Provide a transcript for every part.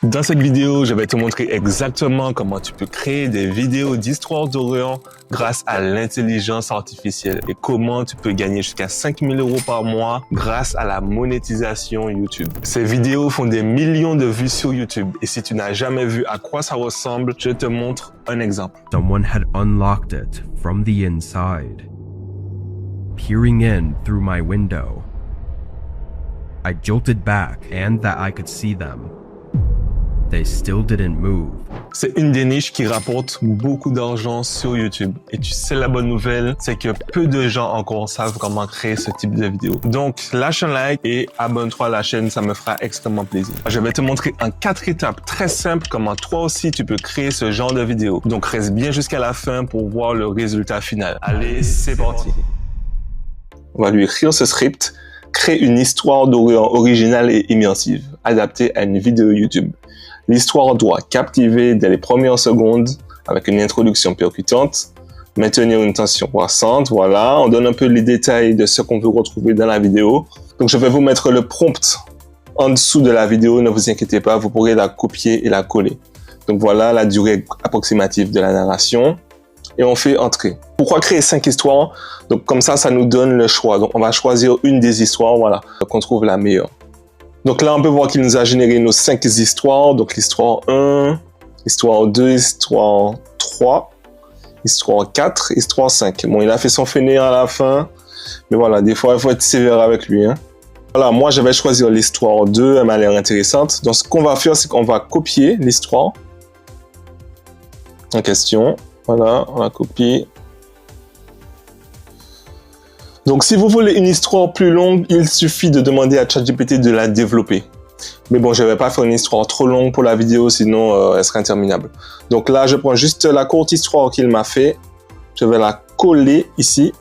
Dans cette vidéo, je vais te montrer exactement comment tu peux créer des vidéos d'histoire d'Orient grâce à l'intelligence artificielle et comment tu peux gagner jusqu'à 5 000 € par mois grâce à la monétisation YouTube. Ces vidéos font des millions de vues sur YouTube et si tu n'as jamais vu à quoi ça ressemble, je te montre un exemple. Someone had unlocked it from the inside. Peering in through my window, I jolted back and that I could see them. They still didn't move. C'est une des niches qui rapporte beaucoup d'argent sur YouTube. Et tu sais, la bonne nouvelle, c'est que peu de gens encore savent comment créer ce type de vidéo. Donc, lâche un like et abonne-toi à la chaîne, ça me fera extrêmement plaisir. Je vais te montrer en 4 étapes très simples comment toi aussi tu peux créer ce genre de vidéo. Donc, reste bien jusqu'à la fin pour voir le résultat final. Allez, c'est parti. On va lui écrire ce script. Crée une histoire d'Orient originale et immersive, adaptée à une vidéo YouTube. L'histoire doit captiver dès les premières secondes avec une introduction percutante, maintenir une tension croissante, voilà, on donne un peu les détails de ce qu'on veut retrouver dans la vidéo. Donc je vais vous mettre le prompt en dessous de la vidéo, ne vous inquiétez pas, vous pourrez la copier et la coller. Donc voilà la durée approximative de la narration et on fait entrer. Pourquoi créer 5 histoires? Donc comme ça nous donne le choix. Donc on va choisir une des histoires, voilà, qu'on trouve la meilleure. Donc là, on peut voir qu'il nous a généré nos 5 histoires. Donc l'histoire 1, histoire 2, histoire 3, histoire 4, histoire 5. Bon, il a fait son fainéant à la fin. Mais voilà, des fois, il faut être sévère avec lui. Hein. Voilà, moi, je vais choisir l'histoire 2. Elle m'a l'air intéressante. Donc ce qu'on va faire, c'est qu'on va copier l'histoire en question. Voilà, on la copie. Donc, si vous voulez une histoire plus longue, il suffit de demander à ChatGPT de la développer. Mais bon, je ne vais pas faire une histoire trop longue pour la vidéo, sinon elle serait interminable. Donc là, je prends juste la courte histoire qu'il m'a fait. Je vais la coller ici.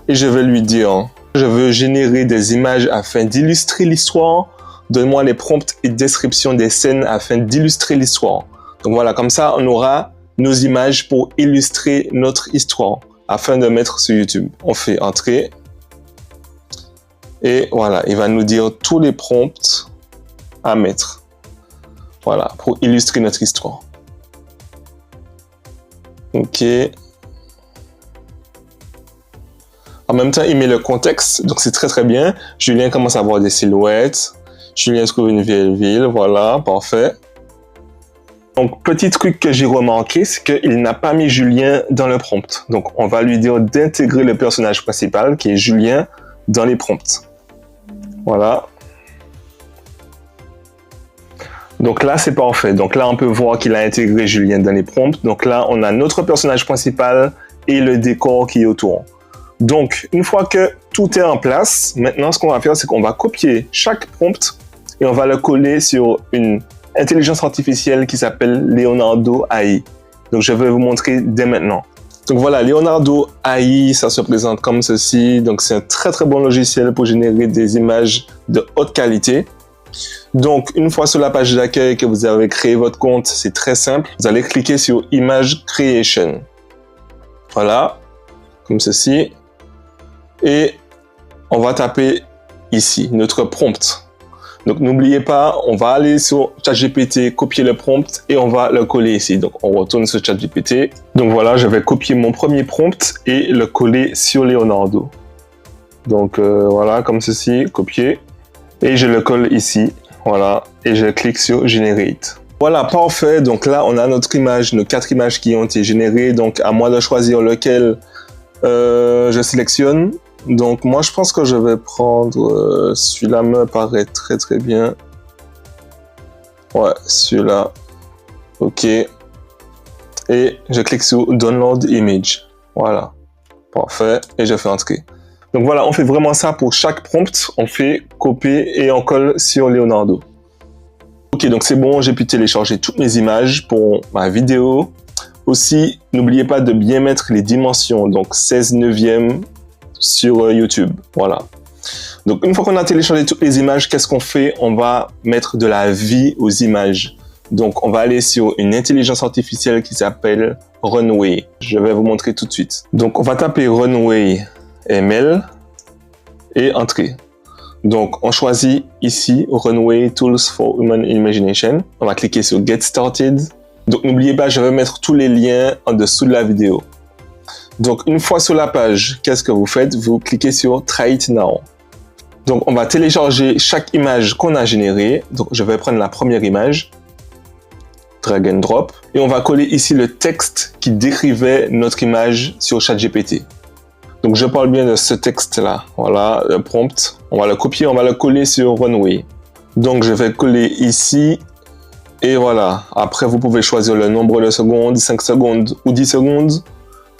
Et je vais lui dire, je veux générer des images afin d'illustrer l'histoire. Donne-moi les prompts et descriptions des scènes afin d'illustrer l'histoire. Donc voilà, comme ça, on aura nos images pour illustrer notre histoire. Afin de mettre sur YouTube. On fait entrer. Et voilà, il va nous dire tous les prompts à mettre. Voilà, pour illustrer notre histoire. OK. En même temps, il met le contexte. Donc, c'est très, très bien. Julien commence à voir des silhouettes. Julien trouve une vieille ville. Voilà, parfait. Donc, petit truc que j'ai remarqué, c'est qu'il n'a pas mis Julien dans le prompt. Donc, on va lui dire d'intégrer le personnage principal, qui est Julien, dans les prompts. Voilà. Donc là, c'est parfait. Donc là, on peut voir qu'il a intégré Julien dans les prompts. Donc là, on a notre personnage principal et le décor qui est autour. Donc, une fois que tout est en place, maintenant, ce qu'on va faire, c'est qu'on va copier chaque prompt et on va le coller sur une intelligence artificielle qui s'appelle Leonardo AI. Donc, je vais vous montrer dès maintenant. Donc, voilà, Leonardo AI, ça se présente comme ceci. Donc, c'est un très, très bon logiciel pour générer des images de haute qualité. Donc, une fois sur la page d'accueil que vous avez créé votre compte, c'est très simple. Vous allez cliquer sur Image Creation. Voilà, comme ceci. Et on va taper ici notre prompt. Donc, n'oubliez pas, on va aller sur ChatGPT, copier le prompt et on va le coller ici. Donc, on retourne sur ChatGPT. Donc, voilà, je vais copier mon premier prompt et le coller sur Leonardo. Donc, voilà, comme ceci, copier. Et je le colle ici. Voilà. Et je clique sur Generate. Voilà, parfait. Donc là, on a notre image, nos 4 images qui ont été générées. Donc, à moi de choisir lequel je sélectionne. Donc moi je pense que je vais prendre celui-là me paraît très très bien. Ouais, celui-là. OK. Et je clique sur Download Image. Voilà. Parfait. Et je fais entrer. Donc voilà, on fait vraiment ça pour chaque prompt. On fait copier et on colle sur Leonardo. OK, donc c'est bon, j'ai pu télécharger toutes mes images pour ma vidéo. Aussi, n'oubliez pas de bien mettre les dimensions. Donc 16/9 sur YouTube, voilà. Donc une fois qu'on a téléchargé toutes les images, qu'est-ce qu'on fait? On va mettre de la vie aux images. Donc on va aller sur une intelligence artificielle qui s'appelle Runway. Je vais vous montrer tout de suite. Donc on va taper Runway ML et entrer. Donc, on choisit ici Runway Tools for Human Imagination. On va cliquer sur Get Started. Donc, n'oubliez pas, je vais mettre tous les liens en dessous de la vidéo. Donc, une fois sur la page, qu'est-ce que vous faites? Vous cliquez sur Try It Now. Donc, on va télécharger chaque image qu'on a générée. Donc, je vais prendre la première image. Drag and drop. Et on va coller ici le texte qui décrivait notre image sur ChatGPT. Donc, je parle bien de ce texte-là. Voilà, le prompt. On va le copier, on va le coller sur Runway. Donc, je vais coller ici. Et voilà. Après, vous pouvez choisir le nombre de secondes, 5 secondes ou 10 secondes.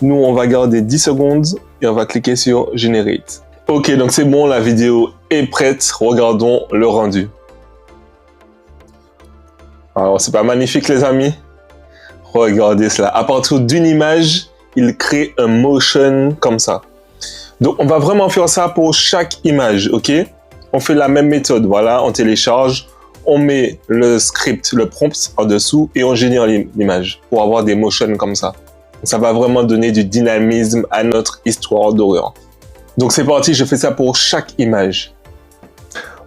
Nous, on va garder 10 secondes et on va cliquer sur Generate. Ok, donc c'est bon, la vidéo est prête. Regardons le rendu. Alors, c'est pas magnifique, les amis? Regardez cela. À partir d'une image, il crée un motion comme ça. Donc, on va vraiment faire ça pour chaque image, ok? On fait la même méthode. Voilà, on télécharge, on met le script, le prompt en dessous et on génère l'image pour avoir des motions comme ça. Ça va vraiment donner du dynamisme à notre histoire d'horreur. Donc c'est parti, je fais ça pour chaque image.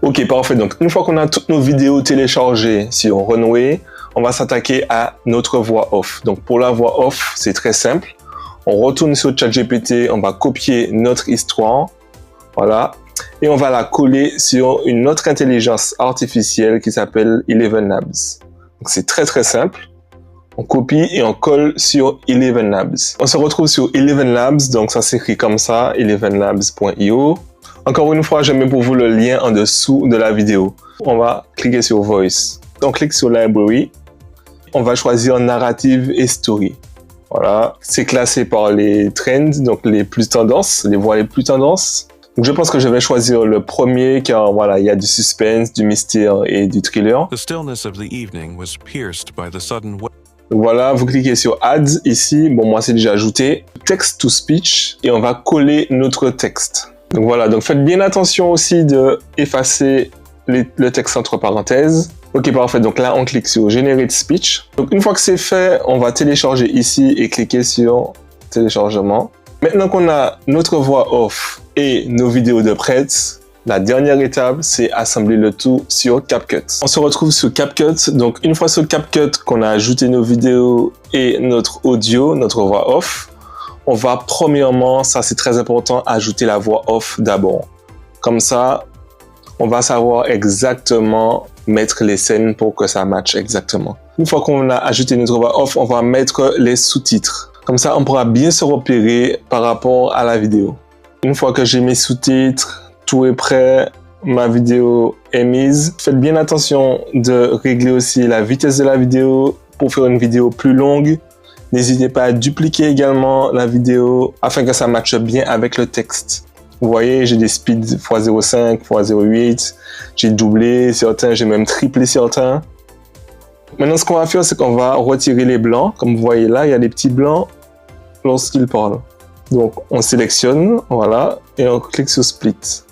Ok, parfait. Donc une fois qu'on a toutes nos vidéos téléchargées sur Runway, on va s'attaquer à notre voix off. Donc pour la voix off, c'est très simple. On retourne sur ChatGPT, on va copier notre histoire. Voilà. Et on va la coller sur une autre intelligence artificielle qui s'appelle Eleven Labs. Donc c'est très très simple. On copie et on colle sur Eleven Labs. On se retrouve sur Eleven Labs, donc ça s'écrit comme ça, elevenlabs.io. Encore une fois, je mets pour vous le lien en dessous de la vidéo. On va cliquer sur Voice. On clique sur Library. On va choisir Narrative et Story. Voilà, c'est classé par les trends, donc les plus tendances, les voix les plus tendances. Donc je pense que je vais choisir le premier car voilà, il y a du suspense, du mystère et du thriller. The stillness of the evening was pierced by the sudden Donc voilà, vous cliquez sur Add ici. Bon, moi c'est déjà ajouté. Text to speech et on va coller notre texte. Donc voilà, donc faites bien attention aussi de effacer le texte entre parenthèses. Ok, parfait. Donc là, on clique sur Generate Speech. Donc une fois que c'est fait, on va télécharger ici et cliquer sur Téléchargement. Maintenant qu'on a notre voix off et nos vidéos de prête, la dernière étape, c'est assembler le tout sur CapCut. On se retrouve sur CapCut. Donc, une fois sur CapCut qu'on a ajouté nos vidéos et notre audio, notre voix off, on va premièrement, ça c'est très important, ajouter la voix off d'abord. Comme ça, on va savoir exactement mettre les scènes pour que ça matche exactement. Une fois qu'on a ajouté notre voix off, on va mettre les sous-titres. Comme ça, on pourra bien se repérer par rapport à la vidéo. Une fois que j'ai mes sous-titres, tout est prêt, ma vidéo est mise. Faites bien attention de régler aussi la vitesse de la vidéo pour faire une vidéo plus longue. N'hésitez pas à dupliquer également la vidéo afin que ça matche bien avec le texte. Vous voyez, j'ai des speeds x05, x08, j'ai doublé certains, j'ai même triplé certains. Maintenant, ce qu'on va faire, c'est qu'on va retirer les blancs. Comme vous voyez là, il y a des petits blancs lorsqu'il parle. Donc, on sélectionne, voilà, et on clique sur Split.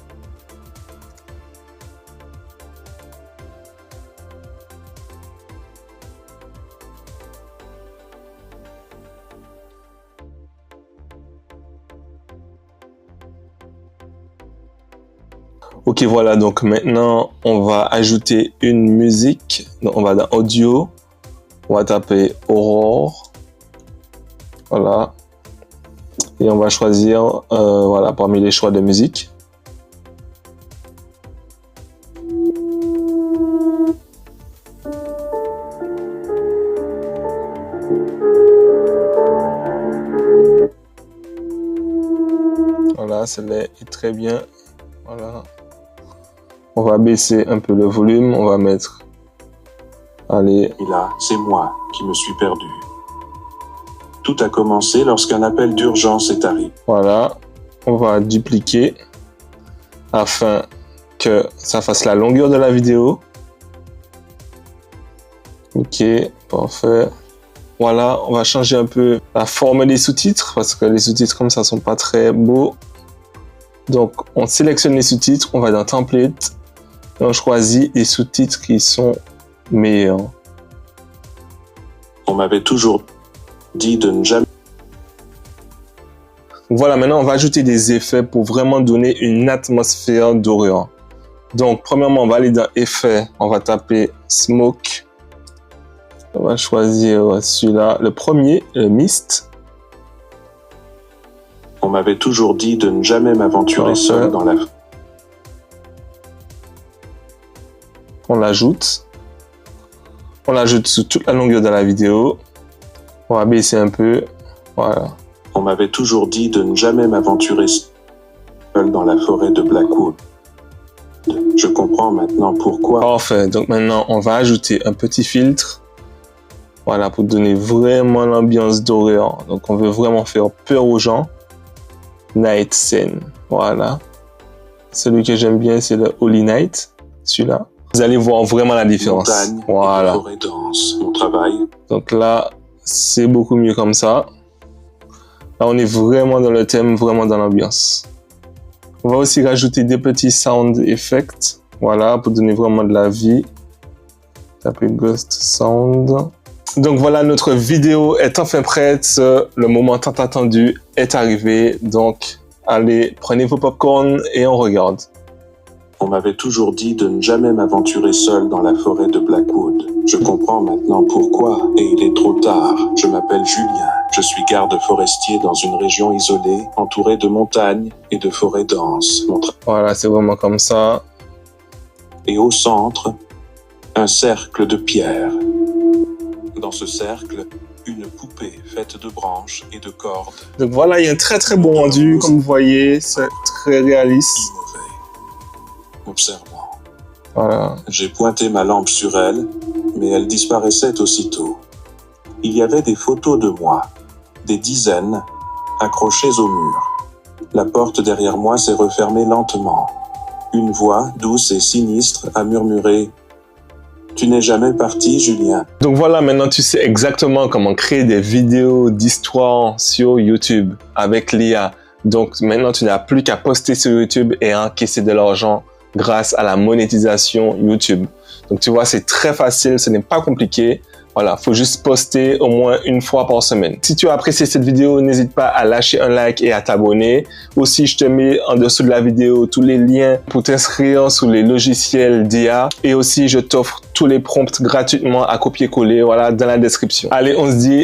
Ok, voilà, donc maintenant, on va ajouter une musique. Donc, on va dans Audio, on va taper Aurore. Voilà. Et on va choisir, voilà, parmi les choix de musique. Voilà, celle-là est très bien. Voilà. On va baisser un peu le volume, on va mettre... Allez. Et là, c'est moi qui me suis perdu. Tout a commencé lorsqu'un appel d'urgence est arrivé. Voilà, on va dupliquer afin que ça fasse la longueur de la vidéo. Ok, parfait. Voilà, on va changer un peu la forme des sous-titres parce que les sous-titres comme ça sont pas très beaux. Donc, on sélectionne les sous-titres, on va dans Template et on choisit les sous-titres qui sont meilleurs. On m'avait toujours dit de ne jamais... Voilà, maintenant on va ajouter des effets pour vraiment donner une atmosphère d'horreur. Donc, premièrement, on va aller dans Effets. On va taper Smoke. On va choisir celui-là. Le premier, le Mist. On m'avait toujours dit de ne jamais m'aventurer seul dans la... On l'ajoute. On l'ajoute sous toute la longueur de la vidéo. On va baisser un peu. Voilà. On m'avait toujours dit de ne jamais m'aventurer seul dans la forêt de Blackwood. Je comprends maintenant pourquoi. Parfait. Donc maintenant, on va ajouter un petit filtre. Voilà, pour donner vraiment l'ambiance d'horreur. Donc on veut vraiment faire peur aux gens. Night Scene. Voilà. Celui que j'aime bien, c'est le Holy Night. Celui-là. Vous allez voir vraiment la différence. Montagne, voilà. Forêt dense, mon travail. Donc là, c'est beaucoup mieux comme ça. Là, on est vraiment dans le thème, vraiment dans l'ambiance. On va aussi rajouter des petits sound effects. Voilà, pour donner vraiment de la vie. Tapez Ghost Sound. Donc voilà, notre vidéo est enfin prête. Le moment tant attendu est arrivé. Donc, allez, prenez vos popcorn et on regarde. On m'avait toujours dit de ne jamais m'aventurer seul dans la forêt de Blackwood. Je comprends maintenant pourquoi, et il est trop tard. Je m'appelle Julien. Je suis garde forestier dans une région isolée, entourée de montagnes et de forêts denses. Voilà, c'est vraiment comme ça. Et au centre, un cercle de pierre. Dans ce cercle, une poupée faite de branches et de cordes. Donc voilà, il y a un très très bon rendu, comme vous voyez, c'est très réaliste. Observant. Voilà. J'ai pointé ma lampe sur elle, mais elle disparaissait aussitôt. Il y avait des photos de moi, des dizaines, accrochées au mur. La porte derrière moi s'est refermée lentement. Une voix, douce et sinistre, a murmuré « Tu n'es jamais parti, Julien ?» Donc voilà, maintenant tu sais exactement comment créer des vidéos d'histoire sur YouTube avec l'IA. Donc maintenant tu n'as plus qu'à poster sur YouTube et encaisser de l'argent grâce à la monétisation YouTube. Donc tu vois, c'est très facile, ce n'est pas compliqué. Voilà, faut juste poster au moins une fois par semaine. Si tu as apprécié cette vidéo, n'hésite pas à lâcher un like et à t'abonner. Aussi, je te mets en dessous de la vidéo tous les liens pour t'inscrire sur les logiciels d'IA. Et aussi, je t'offre tous les prompts gratuitement à copier-coller, voilà, dans la description. Allez, on se dit